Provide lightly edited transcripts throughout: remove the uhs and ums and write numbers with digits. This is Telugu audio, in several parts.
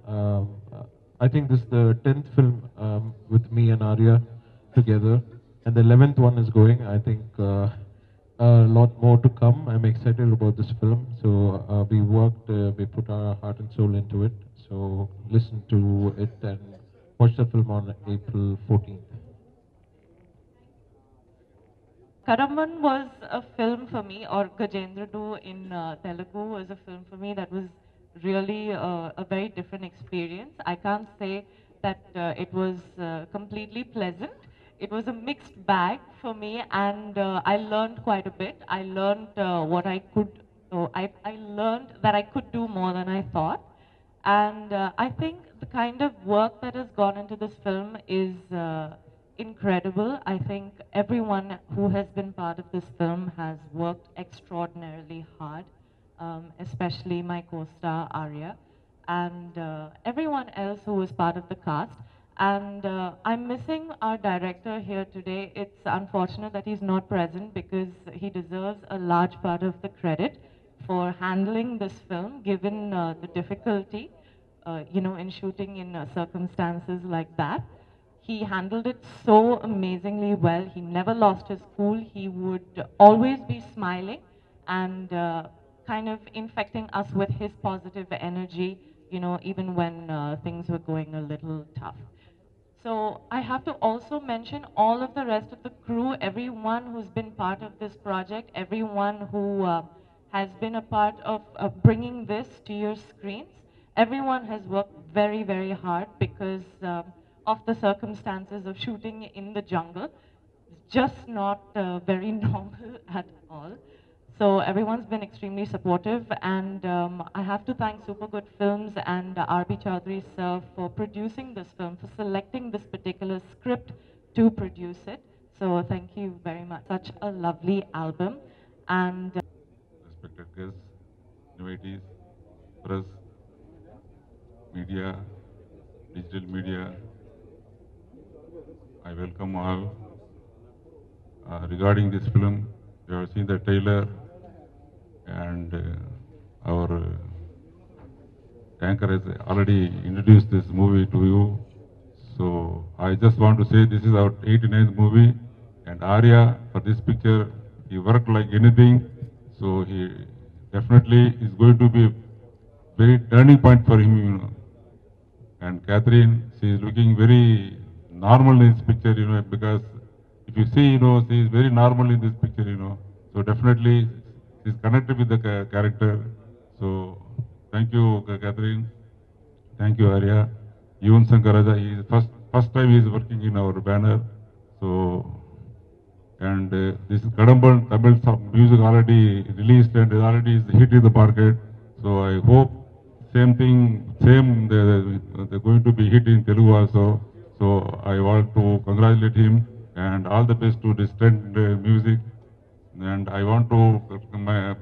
Um, uh, I think this is the 10th film with me and Arya together, and the 11th one is going. I think a lot more to come. I'm excited about this film. So we worked, we put our heart and soul into it. So listen to it and watch the film on April 14th. Karaman was a film for me, or Gajendra Do in Telugu was a film for me that was really a very different experience. I can't say that it was completely pleasant. It was a mixed bag for me, and I learned quite a bit. I learned what I could, I learned that I could do more than I thought. And I think the kind of work that has gone into this film is incredible. I think everyone who has been part of this film has worked extraordinarily hard, especially my co-star Arya, and everyone else who was part of the cast. And I'm missing our director here today. It's unfortunate that he's not present because he deserves a large part of the credit for handling this film, given the difficulty, in shooting in circumstances like that. He handled it so amazingly well. He never lost his cool. He would always be smiling and kind of infecting us with his positive energy, even when things were going a little tough. So I have to also mention all of the rest of the crew, everyone who's been part of this project, everyone who has been a part of bringing this to your screens. Everyone has worked very, very hard because of the circumstances of shooting in the jungle. It's just not very normal at all. So everyone's been extremely supportive, and I have to thank Super Good Films and R.B. Chaudhary sir for producing this film, for selecting this particular script to produce it. So thank you very much. Such a lovely album, and Respected guests, innovatees, press, media, digital media, I welcome all. Regarding this film, you have seen the trailer, and our anchor has already introduced this movie to you. So I just want to say this is our 89th movie, and Arya for this picture, he worked like anything. So he definitely is going to be a very turning point for him. And Catherine, she is looking very normal in this picture, because if you see, she is very normal in this picture. So definitely she is connected with the character. So thank you, Catherine. Thank you, Arya. Yuvan Sankaraja, he is first time he is working in our banner. So, and this Kadamban Tamil music already released and already is hit in the market. So I hope same they're going to be hit in Telugu also. So I want to congratulate him and all the best to this trend music. And I want to my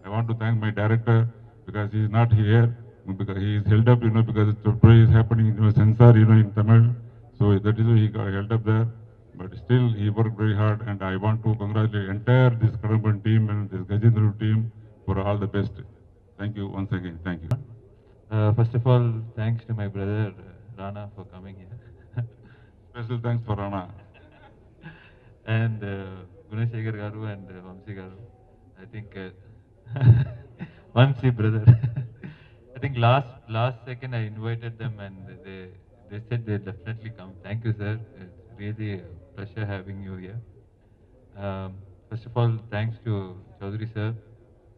I want to thank my director because he is not here because he is held up, because today is happening in censor, in Tamil. So that is why he got held up there. But still, he worked very hard, and I want to congratulate entire this Kadamban team and this Gajendra team for all the best. Thank you once again. Thank you. First of all, thanks to my brother Rana for coming here. Special thanks for Rana. And Gunashekhar Garu and Vamsi Garu. I think Vamsi brother. I think last second I invited them and they said they definitely come. Thank you, sir. It's really a pleasure having you here. First of all, thanks to Chaudhary sir.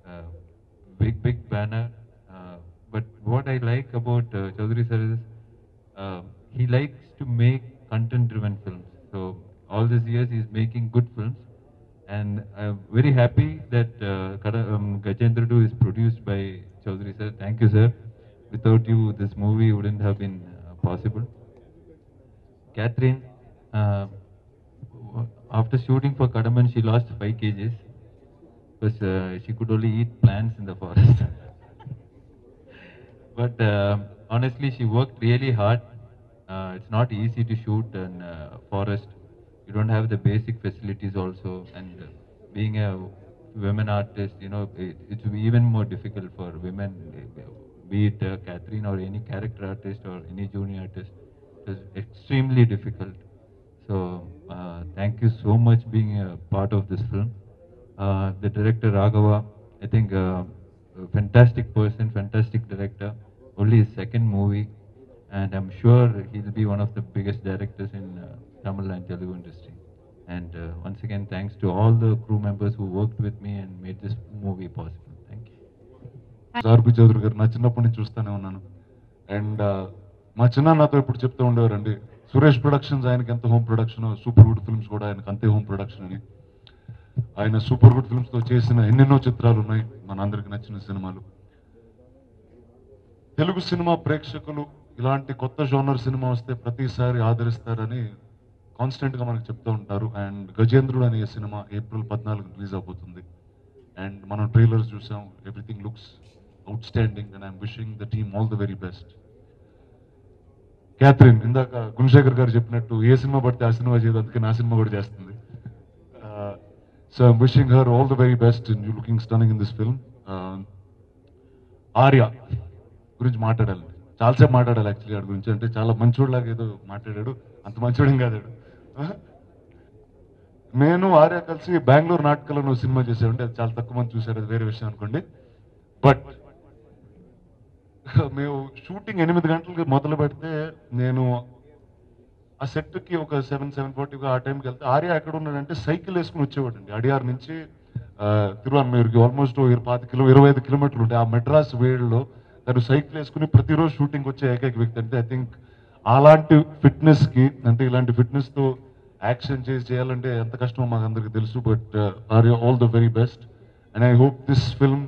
Uh, big banner. But what I like about Chaudhary sir is he likes to make content-driven films. So all these years he's making good films, and I'm very happy that Gajendra Do is produced by Chaudhary sir. Thank you, sir. Without you, this movie wouldn't have been possible. Catherine, uh, after shooting for Kadaman, she lost 5 kgs because she could only eat plants in the forest. But honestly, she worked really hard. It's not easy to shoot in forest. You don't have the basic facilities also, and being a women artist, it's even more difficult for women be it Catherine or any character artist or any junior artist. It was extremely difficult. So thank you so much being a part of this film. The director Raghava, I think a fantastic person, fantastic director. Only his second movie, and I'm sure he'll be one of the biggest directors in Tamil and Telugu industry. And once again, thanks to all the crew members who worked with me and made this movie possible. Thank you. ఆర్పి చౌదరి గారు నా చిన్నప్పటి నుంచి చూస్తూనే ఉన్నాను. అండ్ మా చిన్న నాతో ఇప్పుడు చెప్తూ ఉండేవారండి, సురేష్ ప్రొడక్షన్స్ ఆయనకి ఎంత home production, super good films కూడా ఆయనకు అంతే హోమ్ ప్రొడక్షన్ అని. ఆయన సూపర్ గుడ్ ఫిల్మ్స్తో చేసిన ఎన్నెన్నో చిత్రాలు ఉన్నాయి, మనందరికి నచ్చిన సినిమాలు. తెలుగు సినిమా ప్రేక్షకులు ఇలాంటి కొత్త జోనర్ సినిమా వస్తే ప్రతిసారి ఆదరిస్తారని కాన్స్టెంట్గా మనకు చెప్తూ ఉంటారు. అండ్ గజేంద్రుడు అనే సినిమా April 14 రిలీజ్ అవబోతుంది. అండ్ మనం ట్రైలర్స్ చూసాం, everything looks outstanding and I'm wishing the team all the very best. Catherine, ఇందాక గుణశేఖర్ గారు చెప్పినట్టు ఏ సినిమా పడితే ఆ సినిమా చేయదు, అందుకే నా సినిమా కూడా చేస్తుంది. So I'm wishing her all the very best and you looking stunning in this film. Arya గురించి మాట్లాడాలి, చాలాసేపు మాట్లాడాలి యాక్చువల్లీ వాడి గురించి. అంటే చాలా మంచోడులాగా ఏదో మాట్లాడాడు, అంత మంచోడేం కాదాడు. నేను ఆర్య కలిసి బెంగళూరు నాటకాలను సినిమా చేసామంటే అది చాలా తక్కువ మంది చూశారు, అది వేరే విషయం అనుకోండి. బట్ మేము షూటింగ్ 8 గంటలకు మొదలు పెడితే నేను ఆ సెట్కి ఒక 7:40 ఆ టైంకి వెళ్తే ఆర్య ఎక్కడ ఉన్నాడంటే సైకిల్ వేసుకుని వచ్చేవాడండి. అడియార్ నుంచి తిరువన్నూరుకి ఆల్మోస్ట్ 25 కిలోమీటర్లు ఉంటాయి. ఆ మెడ్రాస్ వేడిలో తను సైకిల్ వేసుకుని ప్రతిరోజు షూటింగ్ వచ్చే ఏకైక వ్యక్తి. అంటే ఐ థింక్ అలాంటి ఫిట్నెస్కి, అంటే ఇలాంటి ఫిట్నెస్తో యాక్షన్ చేయాలంటే ఎంత కష్టమో మాకు అందరికీ తెలుసు. But Arya all the very best and I hope this film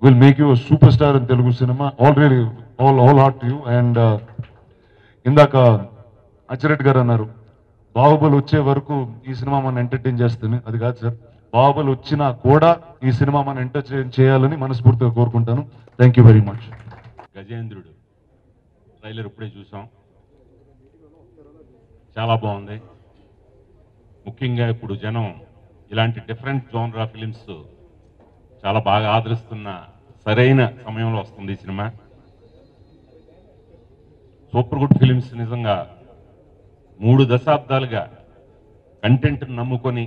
will make you a superstar in Telugu cinema. Already, all heart to you. And ఇందాక అచ్చిరెడ్డి గారు అన్నారు, బాహుబలి వచ్చే వరకు ఈ సినిమా మనం ఎంటర్టైన్ చేస్తుంది. అది కాదు సార్, బాహుబలి వచ్చినా కూడా ఈ సినిమా మనం ఎంటర్టైన్ చేయాలని మనస్ఫూర్తిగా కోరుకుంటాను. Thank you very much. గజేంద్రుడు ట్రైలర్ ఇప్పుడే చూసాం, చాలా బాగుంది. ముఖ్యంగా ఇప్పుడు జనం ఇలాంటి డిఫరెంట్ జోనరా ఫిలిమ్స్ చాలా బాగా ఆదరిస్తున్న సరైన సమయంలో వస్తుంది ఈ సినిమా. సూపర్ గుడ్ ఫిలిమ్స్ నిజంగా 3 దశాబ్దాలుగా కంటెంట్ నమ్ముకొని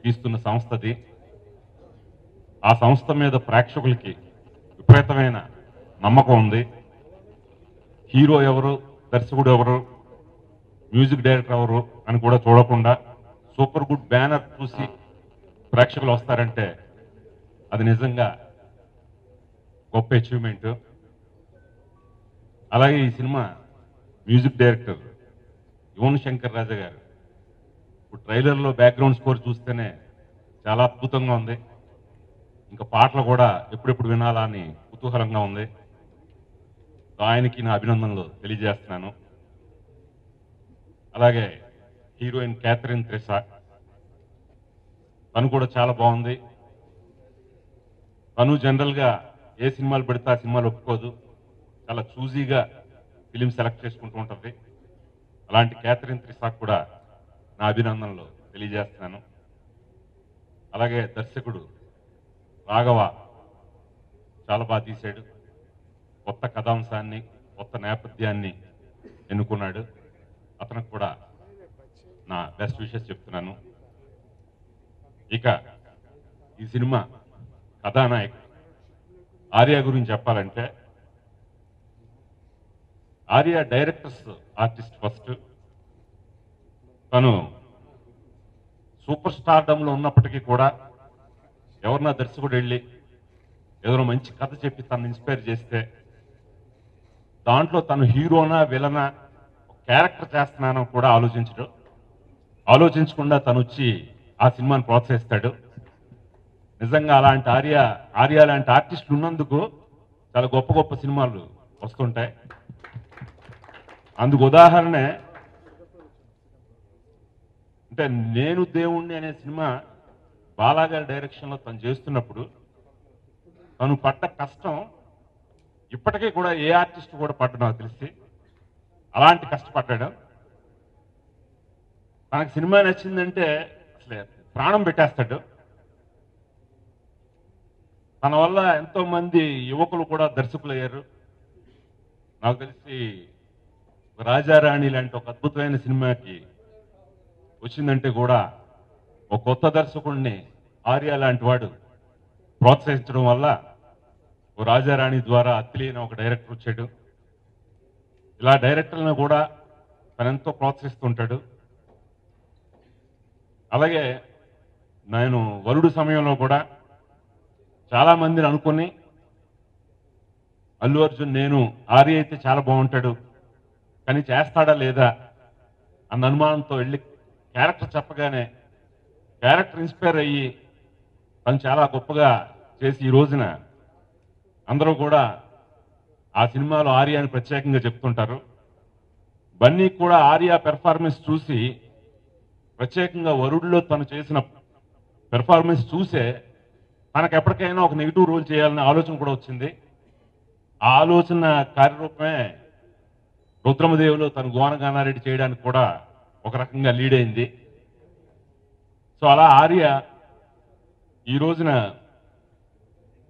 తీస్తున్న సంస్థది. ఆ సంస్థ మీద ప్రేక్షకులకి విపరీతమైన నమ్మకం ఉంది. హీరో ఎవరు, దర్శకుడు ఎవరు, మ్యూజిక్ డైరెక్టర్ ఎవరు అని కూడా చూడకుండా సూపర్ గుడ్ బ్యానర్ చూసి ప్రేక్షకులు వస్తారంటే అది నిజంగా గొప్ప అచీవ్మెంట్. అలాగే ఈ cinema music director Yuvan Shankar Raja గారు ఇప్పుడు ట్రైలర్లో బ్యాక్గ్రౌండ్ స్కోర్ చూస్తేనే చాలా అద్భుతంగా ఉంది. ఇంకా పాటలు కూడా ఎప్పుడెప్పుడు వినాలా అని కుతూహలంగా ఉంది. ఆయనకి నా అభినందనలు తెలియజేస్తున్నాను. అలాగే హీరోయిన్ క్యాథరిన్ త్రిషా, తను కూడా చాలా బాగుంది. తను జనరల్గా ఏ సినిమాలు పెడితే ఆ సినిమాలు ఒప్పుకోదు, చాలా చూజీగా ఫిలిం సెలెక్ట్ చేసుకుంటూ ఉంటుంది. అలాంటి క్యాథరిన్ త్రిషాకు కూడా నా అభినందనలు తెలియజేస్తున్నాను. అలాగే దర్శకుడు రాఘవ చాలా బాగా తీశాడు. కొత్త కథాంశాన్ని, కొత్త నేపథ్యాన్ని ఎన్నుకున్నాడు. అతనికి కూడా నా బెస్ట్ విషెస్ చెప్తున్నాను. ఇక ఈ సినిమా కథానాయకుడు ఆర్య గురించి చెప్పాలంటే, ఆర్య డైరెక్టర్స్ ఆర్టిస్ట్ ఫస్ట్. తను సూపర్ స్టార్డమ్లో ఉన్నప్పటికీ కూడా ఎవరన్నా దర్శకుడు వెళ్ళి ఏదైనా మంచి కథ చెప్పి తను ఇన్స్పైర్ చేస్తే దాంట్లో తను హీరోనా విలనా క్యారెక్టర్ చేస్తున్నానో కూడా ఆలోచించకుండా తను వచ్చి ఆ సినిమాని ప్రోత్సహిస్తాడు. నిజంగా అలాంటి ఆర్య లాంటి ఆర్టిస్టులు ఉన్నందుకు చాలా గొప్ప గొప్ప సినిమాలు వస్తుంటాయి. అందుకు ఉదాహరణే అంటే నేను దేవుణ్ణి అనే సినిమా బాలాగారి డైరెక్షన్లో తను చేస్తున్నప్పుడు తను పడ్డ కష్టం ఇప్పటికీ కూడా ఏ ఆర్టిస్ట్ కూడా పడ్డ నాకు తెలిసి అలాంటి కష్టపడ్డాడు. తనకు సినిమా నచ్చిందంటే అసలే ప్రాణం పెట్టేస్తాడు. తన వల్ల ఎంతో మంది యువకులు కూడా దర్శకులయ్యారు. నాకు తెలిసి రాజారాణి లాంటి ఒక అద్భుతమైన సినిమాకి వచ్చిందంటే కూడా ఒక కొత్త దర్శకుడిని ఆర్య లాంటి వాడు ప్రోత్సహించడం వల్ల ఓ రాజారాణి ద్వారా అత్తిలి అనే ఒక డైరెక్టర్ వచ్చాడు. ఇలా డైరెక్టర్లను కూడా తనెంతో ప్రోత్సహిస్తుంటాడు. అలాగే నేను వరుడు సమయంలో కూడా చాలా మందిని అనుకుని అల్లు అర్జున్ నేను ఆర్య అయితే చాలా బాగుంటాడు కానీ చేస్తాడా లేదా అన్న అనుమానంతో వెళ్ళి క్యారెక్టర్ చెప్పగానే క్యారెక్టర్ ఇన్స్పైర్ అయ్యి తను చాలా గొప్పగా చేసి ఈ రోజున అందరూ కూడా ఆ సినిమాలో ఆర్యాని ప్రత్యేకంగా చెప్తుంటారు. బన్నీ కూడా ఆర్య పెర్ఫార్మెన్స్ చూసి ప్రత్యేకంగా వరుడిలో తను చేసిన పెర్ఫార్మెన్స్ చూసే తనకు ఎప్పటికైనా ఒక నెగిటివ్ రోల్ చేయాలనే ఆలోచన కూడా వచ్చింది. ఆ ఆలోచన కార్యరూపమే రుద్రమదేవిలో తను గోనగానారెడ్డి చేయడానికి కూడా ఒక రకంగా లీడ్ అయింది. సో అలా ఆర్య ఈ రోజున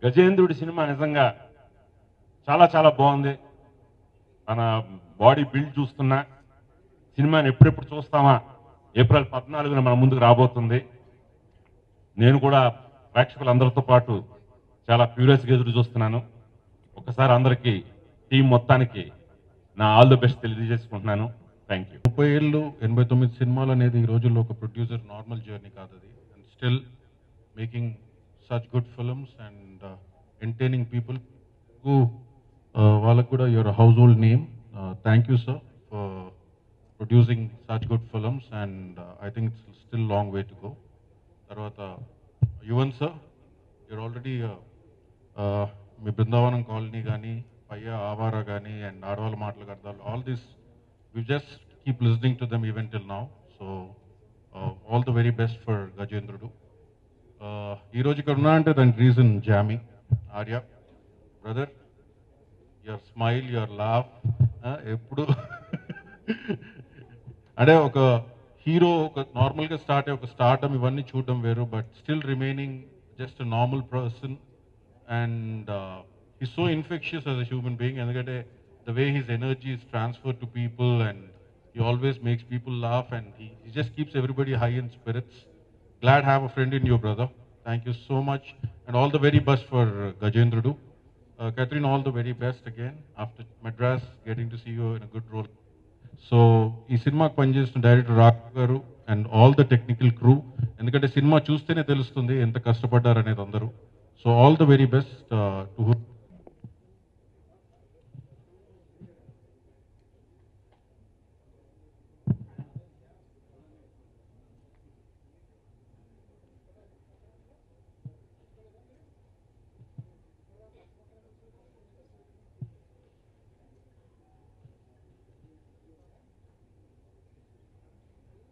గజేంద్రుడి సినిమా నిజంగా చాలా చాలా బాగుంది. తన బాడీ బిల్డ్ చూస్తున్నా సినిమాని ఎప్పుడెప్పుడు చూస్తామా, ఏప్రిల్ 14న మన ముందుకు రాబోతుంది. నేను కూడా ప్రేక్షకులందరితో పాటు చాలా క్యూరియస్గా ఎదురు చూస్తున్నాను. ఒకసారి అందరికీ టీం మొత్తానికి నా ఆల్ ది బెస్ట్ తెలియజేసుకుంటున్నాను. Thank you. 30 ఏళ్ళు 89 సినిమాలు అనేది ఈ రోజుల్లో ఒక ప్రొడ్యూసర్ నార్మల్ జర్నీ కాదు అది. And still making such good films and entertaining people who వాళ్ళకు కూడా your household name. Thank you sir for producing such good films and I think it's still long way to go. తర్వాత యువన్ సార్, యూర్ ఆల్రెడీ మీ బృందావనం కాలనీ కానీ పయ్య ఆవారా కానీ అండ్ ఆడవాళ్ళ మాటలు అర్థాలు all this we just keep listening to them even till now. So all the very best for Gajendrudu. Ee roju ikkada unna ante dan reason Jamie Arya brother, your smile, your laugh eppudu ade oka hero oka normal ga start oka stardom ivanni chudam veru, but still remaining just a normal person and he's so infectious as a human being endukante the way his energy is transferred to people and he always makes people laugh and he just keeps everybody high in spirits. Glad to have a friend in you, brother. Thank you so much and all the very best for Gajendrudu. Catherine, all the very best again after Madras, getting to see you in a good role. So ee cinema ku panchestunna director Raku garu and all the technical crew endukante cinema chustene telustundi enta kashtapaddaru anedi andaru. So all the very best to who.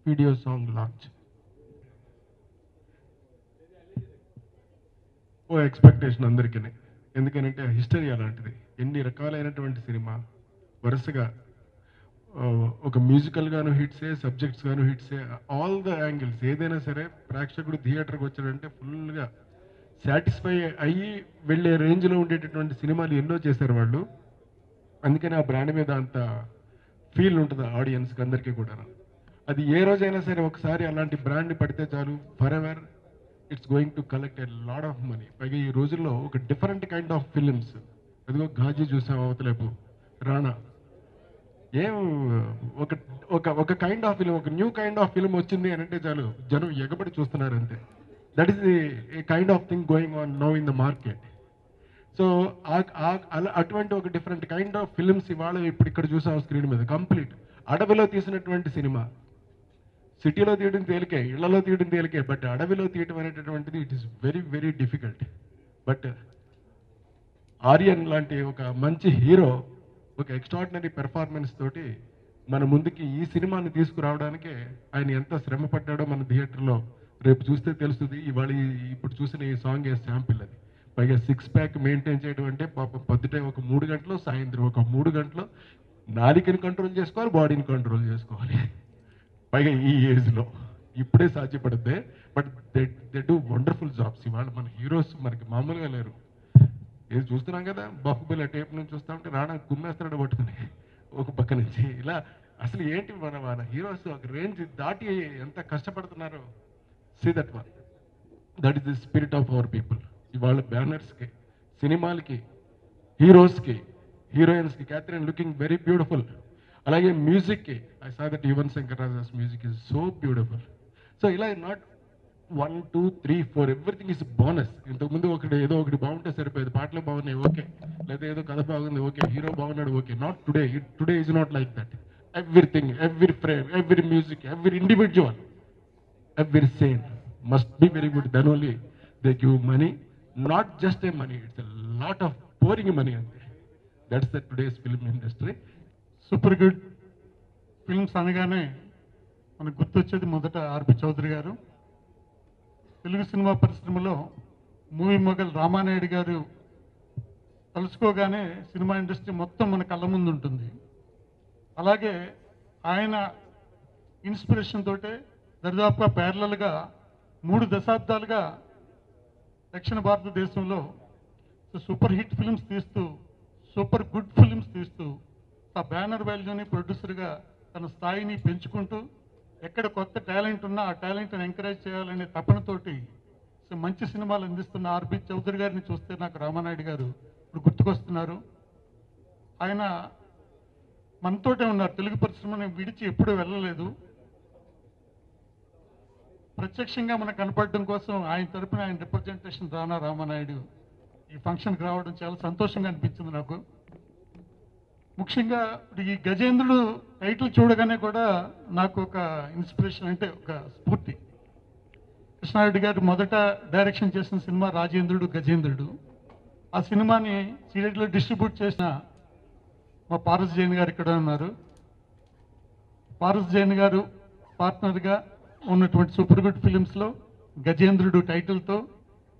Video song launch. ఓ ఎక్స్పెక్టేషన్ అందరికీ, ఎందుకనంటే హిస్టరీ అలాంటిది. ఎన్ని రకాలైనటువంటి సినిమా వరుసగా ఒక మ్యూజికల్ గాను హిట్సే, సబ్జెక్ట్స్ గాను హిట్సే, ఆల్ ద యాంగిల్స్ ఏదైనా సరే ప్రేక్షకుడు థియేటర్కి వచ్చాడంటే ఫుల్గా సాటిస్ఫై అయ్యి వెళ్ళే రేంజ్లో ఉండేటటువంటి సినిమాలు ఎన్నో చేశారు వాళ్ళు. అందుకని ఆ బ్రాండ్ మీద అంత ఫీల్ ఉంటుంది ఆడియన్స్కి అందరికీ కూడా. అది ఏ రోజైనా సరే ఒకసారి అలాంటి బ్రాండ్ పడితే చాలు, for ever it's going to collect a lot of money. పైగా ఈ రోజుల్లో ఒక డిఫరెంట్ కైండ్ ఆఫ్ ఫిలిమ్స్, అదిగో ఘాజీ చూసాం అవతలేపు, రాణా, ఏం ఒక ఒక ఒక కైండ్ ఆఫ్ ఫిలిం, ఒక న్యూ కైండ్ ఆఫ్ ఫిలిం వచ్చింది అని అంటే చాలు జనం ఎగబడి చూస్తున్నారు అంతే. That is the kind of thing going on now in the market. So అటువంటి ఒక డిఫరెంట్ కైండ్ ఆఫ్ ఫిలిమ్స్ ఇవాళ ఇప్పుడు ఇక్కడ చూసాం స్క్రీన్ మీద. కంప్లీట్ అడవిలో తీసినటువంటి సినిమా. సిటీలో తీయడం తేలికే, ఇళ్లలో తీయడం తేలికే, బట్ అడవిలో తీయటం అనేటటువంటిది it is very very difficult. But Aryan లాంటి ఒక మంచి హీరో ఒక ఎక్స్ట్రాడినరీ పెర్ఫార్మెన్స్ తోటి మన ముందుకి ఈ సినిమాని తీసుకురావడానికే ఆయన ఎంత శ్రమ పడ్డాడో మన థియేటర్లో రేపు చూస్తే తెలుస్తుంది. ఇవాళ ఇప్పుడు చూసిన ఈ సాంగ్ ఏ శాంపిల్ అది. పైగా 6 ప్యాక్ మెయింటైన్ చేయడం అంటే పాప పొద్దుటే ఒక 3 గంటలు, సాయంత్రం ఒక 3 గంటలు నాలికని కంట్రోల్ చేసుకోవాలి, బాడీని కంట్రోల్ చేసుకోవాలి. పైగా ఈ ఏజ్లో ఇప్పుడే సాధ్యపడుద్ది. But they do wonderful jobs. ఇవాళ మన హీరోస్ మనకి మామూలుగా లేరు. ఏది చూస్తున్నాం కదా, బాహుబలి టేప్ నుంచి చూస్తా ఉంటే రావడం కుమ్మేస్తున్నాడు పట్టుకుని ఒక పక్క నుంచి. ఇలా అసలు ఏంటి మన హీరోస్ ఒక రేంజ్ దాటి ఎంత కష్టపడుతున్నారో. See that one, that is the spirit of our people. ఇవాళ బ్యానర్స్కి, సినిమాలకి, హీరోస్కి, హీరోయిన్స్కి క్యాథరిన్ లుకింగ్ వెరీ బ్యూటిఫుల్. అలాగే మ్యూజిక్కి I saw that Yuvan Shankar Raja's music is so beautiful. So ఇలా నాట్ 1, 2, 3, 4 ఎవ్రీథింగ్ ఈజ్ బోనస్. ఇంతకుముందు ఏదో ఒకటి బాగుంటే సరిపోయేది, పాటలు బాగున్నాయి ఓకే, లేదా ఏదో కథ బాగుంది ఓకే, హీరో బాగున్నాడు okay. Not today. Today is not like that. Everything, every frame, every music, every individual, every scene must be very good. Then only they give money, not just a money, it's a lot of pouring money. That's the today's film industry. Super good films అనగానే మనకు గుర్తొచ్చేది మొదట ఆర్పి చౌదరి గారు. తెలుగు సినిమా పరిశ్రమలో మూవీ మొగల్ రామానాయుడు గారు తలుచుకోగానే సినిమా ఇండస్ట్రీ మొత్తం మన కళ్ళ ముందు ఉంటుంది. అలాగే ఆయన ఇన్స్పిరేషన్ తోటే దరిదాపుగా ప్యారలల్గా 3 దశాబ్దాలుగా దక్షిణ భారతదేశంలో సూపర్ హిట్ ఫిల్మ్స్ తీస్తూ, సూపర్ గుడ్ ఫిల్మ్స్ తీస్తూ, ఆ బ్యానర్ వాల్యూని ప్రొడ్యూసర్గా తన స్థాయిని పెంచుకుంటూ, ఎక్కడ కొత్త టాలెంట్ ఉన్నా ఆ టాలెంట్ని ఎంకరేజ్ చేయాలనే తపనతోటి మంచి సినిమాలు అందిస్తున్న ఆర్బి చౌదరి గారిని చూస్తే నాకు రామానాయుడు గారు ఇప్పుడు గుర్తుకొస్తున్నారు. ఆయన మనతోటే ఉన్నారు, తెలుగు పరిశ్రమని విడిచి ఎప్పుడూ వెళ్ళలేదు. ప్రత్యక్షంగా మనకు కనపడడం కోసం ఆయన తరపున ఆయన రిప్రజెంటేషన్ రామానాయుడు ఈ ఫంక్షన్కి రావడం చాలా సంతోషంగా అనిపించింది నాకు. ముఖ్యంగా ఈ గజేంద్రుడు టైటిల్ చూడగానే కూడా నాకు ఒక ఇన్స్పిరేషన్, అంటే ఒక స్ఫూర్తి. కృష్ణారెడ్డి గారు మొదట డైరెక్షన్ చేసిన సినిమా రాజేంద్రుడు గజేంద్రుడు. ఆ సినిమాని సిడెట్లో డిస్ట్రిబ్యూట్ చేసిన మా పారస్ జైన్ గారు ఇక్కడ ఉన్నారు. పారస్ జైన్ గారు పార్ట్నర్గా ఉన్నటువంటి సూపర్ గుడ్ ఫిలిమ్స్లో గజేంద్రుడు టైటిల్తో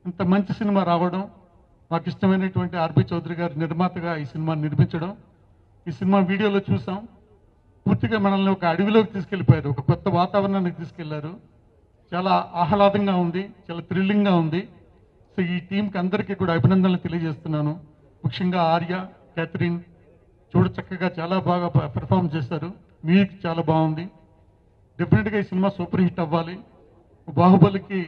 ఇంత మంచి సినిమా రావడం, మాకు ఇష్టమైనటువంటి ఆర్బి చౌదరి గారు నిర్మాతగా ఈ సినిమాని నిర్మించడం, ఈ సినిమా వీడియోలో చూసాం. పూర్తిగా మనల్ని ఒక అడవిలోకి తీసుకెళ్ళిపోయారు, ఒక కొత్త వాతావరణానికి తీసుకెళ్లారు. చాలా ఆహ్లాదంగా ఉంది, చాలా థ్రిల్లింగ్గా ఉంది. సో ఈ టీంకి అందరికీ కూడా అభినందనలు తెలియజేస్తున్నాను. ముఖ్యంగా ఆర్య, క్యాథరిన్ చక్కగా చాలా బాగా పెర్ఫామ్ చేశారు. మ్యూజిక్ చాలా బాగుంది. డెఫినెట్గా ఈ సినిమా సూపర్ హిట్ అవ్వాలి. బాహుబలికి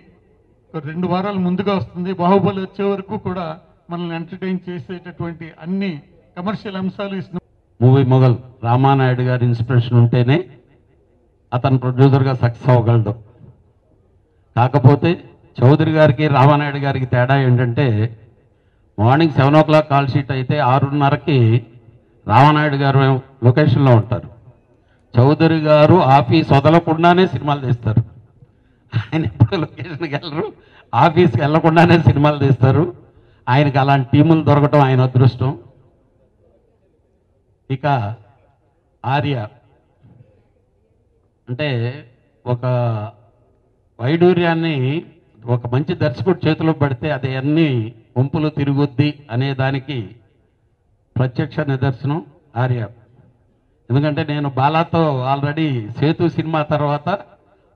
2 వారాలు ముందుగా వస్తుంది. బాహుబలి వచ్చే వరకు కూడా మనల్ని ఎంటర్టైన్ చేసేటటువంటి అన్ని కమర్షియల్ అంశాలు ఈ సినిమా. మూవీ మొగల్ రామానాయుడు గారి ఇన్స్పిరేషన్ ఉంటేనే అతను ప్రొడ్యూసర్గా సక్సెస్ అవ్వగలడు. కాకపోతే చౌదరి గారికి రామానాయుడు గారికి తేడా ఏంటంటే, మార్నింగ్ 7 o'clock కాల్ షీట్ అయితే 6:30కి రామానాయుడు గారు లొకేషన్లో ఉంటారు. చౌదరి గారు ఆఫీస్ వదలకుండానే సినిమాలు తీస్తారు. ఆయన ఎప్పుడు లొకేషన్కి వెళ్ళరు, ఆఫీస్కి వెళ్ళకుండానే సినిమాలు తీస్తారు. ఆయనకి అలాంటి టీములు దొరకటం ఆయన అదృష్టం. ఇక ఆర్య అంటే ఒక వైడూర్యాన్ని ఒక మంచి దర్శకుడు చేతిలో పెడితే అది అన్ని వంపులు తిరుగుద్ది అనే దానికి ప్రత్యక్ష నిదర్శనం ఆర్య. ఎందుకంటే నేను బాలాతో ఆల్రెడీ సేతు సినిమా తర్వాత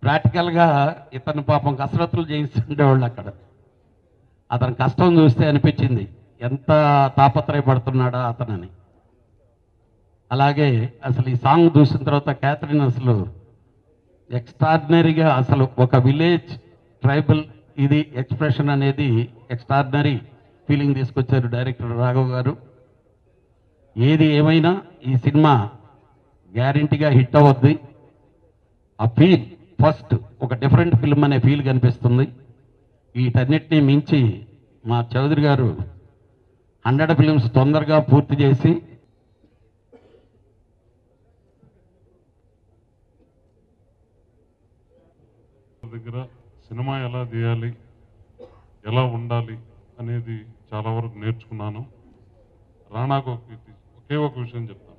ప్రాక్టికల్గా ఇతను పాపం కసరత్తులు చేయిస్తుండేవాళ్ళు అక్కడ. అతని కష్టం చూస్తే అనిపించింది ఎంత తాపత్రయపడుతున్నాడా అతనని. అలాగే అసలు ఈ సాంగ్ చూసిన తర్వాత క్యాథరిన్ అసలు ఎక్స్ట్రాడినరీగా, అసలు ఒక విలేజ్ ట్రైబల్ ఇది ఎక్స్ప్రెషన్ అనేది ఎక్స్ట్రాడినరీ ఫీలింగ్ తీసుకొచ్చారు డైరెక్టర్ రాఘవ్ గారు. ఏది ఏమైనా ఈ సినిమా గ్యారంటీగా హిట్ అవ్వద్ది. ఆ ఫీల్ ఫస్ట్ ఒక డిఫరెంట్ ఫిల్మ్ అనే ఫీల్ కనిపిస్తుంది. వీటన్నిటినీ మించి మా చౌదరి గారు 100 ఫిల్మ్స్ తొందరగా పూర్తి చేసి దగ్గర సినిమా ఎలా తీయాలి, ఎలా ఉండాలి అనేది చాలా వరకు నేర్చుకున్నాను. రానాకు ఒకే ఒక విషయం చెప్తాను.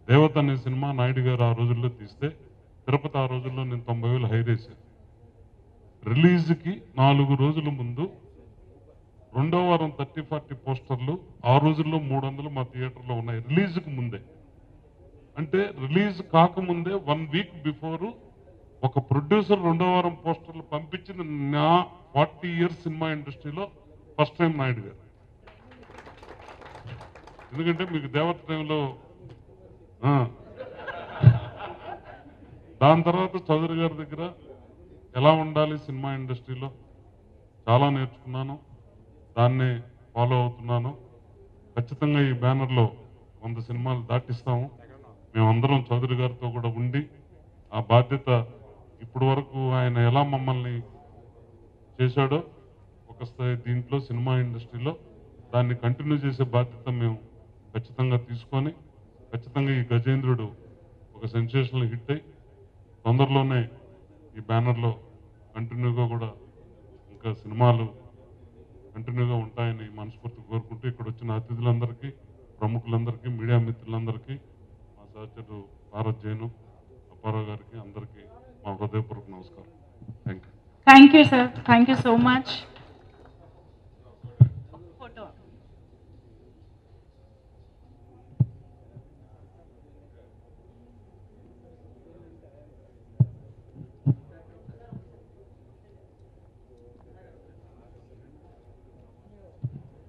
దేవత అనే సినిమా నాయుడు గారు ఆ రోజుల్లో తీస్తే తిరుపతి ఆ రోజుల్లో నేను 90,000 హైర్ వేసాను. రిలీజ్కి 4 రోజుల ముందు 2వ వారం 30-40 పోస్టర్లు ఆ రోజుల్లో 300 మా థియేటర్లో ఉన్నాయి రిలీజ్కి ముందే. అంటే రిలీజ్ కాకముందే 1 వీక్ బిఫోరు ఒక ప్రొడ్యూసర్ 2వ వారం పోస్టర్లు పంపించింది నా 40 years సినిమా ఇండస్ట్రీలో ఫస్ట్ టైం నాయుడు గారు. ఎందుకంటే మీకు దేవత టైంలో దాని తర్వాత చౌదరి గారి దగ్గర ఎలా ఉండాలి సినిమా ఇండస్ట్రీలో చాలా నేర్చుకున్నాను. దాన్ని ఫాలో అవుతున్నాను. ఖచ్చితంగా ఈ బ్యానర్లో 100 సినిమాలు దాటిస్తాము. మేమందరం చౌదరి గారితో కూడా ఉండి ఆ బాధ్యత ఇప్పటి వరకు ఆయన ఎలా మమ్మల్ని చేశాడో ఒక స్థాయి దీంట్లో సినిమా ఇండస్ట్రీలో దాన్ని కంటిన్యూ చేసే బాధ్యత మేము ఖచ్చితంగా తీసుకొని ఖచ్చితంగా ఈ గజేంద్రుడు ఒక సెన్సేషనల్ హిట్ అయ్యి తొందరలోనే ఈ బ్యానర్లో కంటిన్యూగా కూడా ఇంకా సినిమాలు కంటిన్యూగా ఉంటాయని మనస్ఫూర్తిగా కోరుకుంటూ ఇక్కడ వచ్చిన అతిథులందరికీ, ప్రముఖులందరికీ, మీడియా మిత్రులందరికీ, మా సహచరుడు భారత్ జైను, అప్పారావు గారికి అందరికీ మా హృదయపూర్వక నమస్కారం. Thank you. Thank you, sir. Thank you so much. Photo.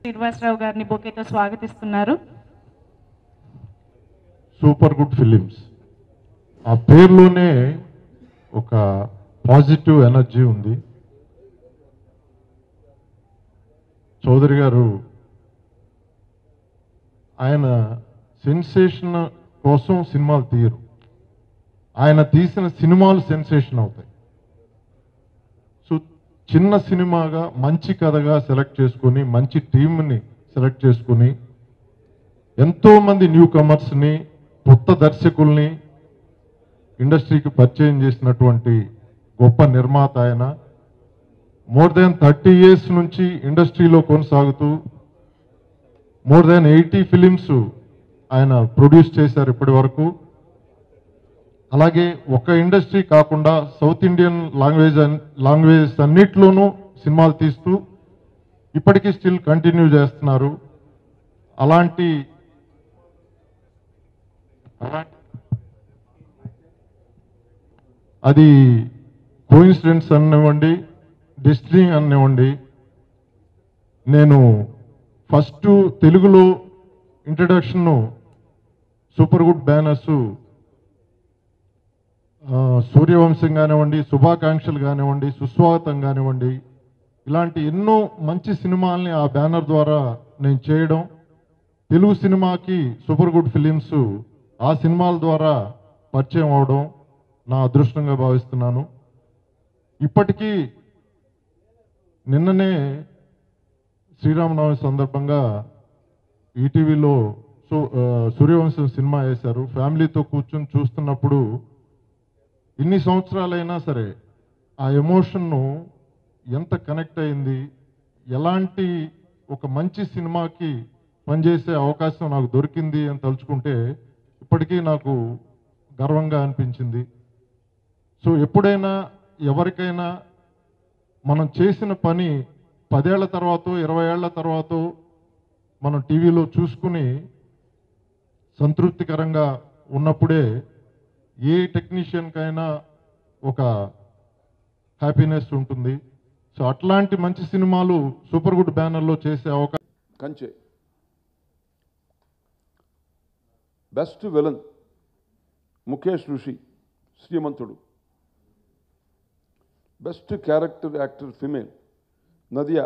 Srinivasarao గారిని బొకేతో స్వాగతిస్తున్నారు. సూపర్ గుడ్ ఫిలిమ్స్, ఆ పేరులోనే ఒక పాజిటివ్ ఎనర్జీ ఉంది. చౌదరి గారు ఆయన సెన్సేషన్ కోసం సినిమాలు తీయరు, ఆయన తీసిన సినిమాలు సెన్సేషన్ అవుతాయి. సో చిన్న సినిమాగా మంచి కథగా సెలెక్ట్ చేసుకొని మంచి టీంని సెలెక్ట్ చేసుకొని ఎంతోమంది న్యూ కమర్స్ని, కొత్త దర్శకుల్ని ఇండస్ట్రీకి పరిచయం చేసినటువంటి గొప్ప నిర్మాత ఆయన. మోర్ దాన్ 30 years నుంచి ఇండస్ట్రీలో కొనసాగుతూ మోర్ దాన్ 80 ఫిలిమ్స్ ఆయన ప్రొడ్యూస్ చేశారు ఇప్పటి వరకు. అలాగే ఒక ఇండస్ట్రీ కాకుండా సౌత్ ఇండియన్ లాంగ్వేజెస్ అన్నిట్లోనూ సినిమాలు తీస్తూ ఇప్పటికీ స్టిల్ కంటిన్యూ చేస్తున్నారు. అలాంటి అది కోయిన్సిడెన్స్ అనివ్వండి, డెస్టినీ అనివ్వండి, నేను ఫస్ట్ తెలుగులో introduction super good banners Suryavamsam కానివ్వండి, శుభాకాంక్షలు కానివ్వండి, సుస్వాగతం కానివ్వండి, ఇలాంటి ఎన్నో మంచి సినిమాల్ని ఆ బ్యానర్ ద్వారా నేను చేయడం, తెలుగు సినిమాకి సూపర్ గుడ్ ఫిలిమ్స్ ఆ సినిమాల ద్వారా పరిచయం అవడం నా అదృష్టంగా భావిస్తున్నాను. ఇప్పటికీ నిన్ననే శ్రీరామనవమి సందర్భంగా ఈటీవీలో సూర్యవంశం సినిమా వేశారు. ఫ్యామిలీతో కూర్చొని చూస్తున్నప్పుడు ఇన్ని సంవత్సరాలైనా సరే ఆ ఎమోషన్ను ఎంత కనెక్ట్ అయింది, ఎలాంటి ఒక మంచి సినిమాకి పనిచేసే అవకాశం నాకు దొరికింది అని తలుచుకుంటే ఇప్పటికీ నాకు గర్వంగా అనిపించింది. సో ఎప్పుడైనా ఎవరికైనా మనం చేసిన పని 10 ఏళ్ల తర్వాత 20 ఏళ్ల తర్వాత మనం టీవీలో చూసుకుని సంతృప్తికరంగా ఉన్నప్పుడే ఏ టెక్నీషియన్కైనా ఒక హ్యాపీనెస్ ఉంటుంది. సో అట్లాంటి మంచి సినిమాలు సూపర్ గుడ్ బ్యానర్లో చేసే అవకాశం. కంచె best villain Mukesh Rishi, Srimanthudu. Best character actor female Nadiya,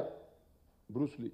Bruce Lee.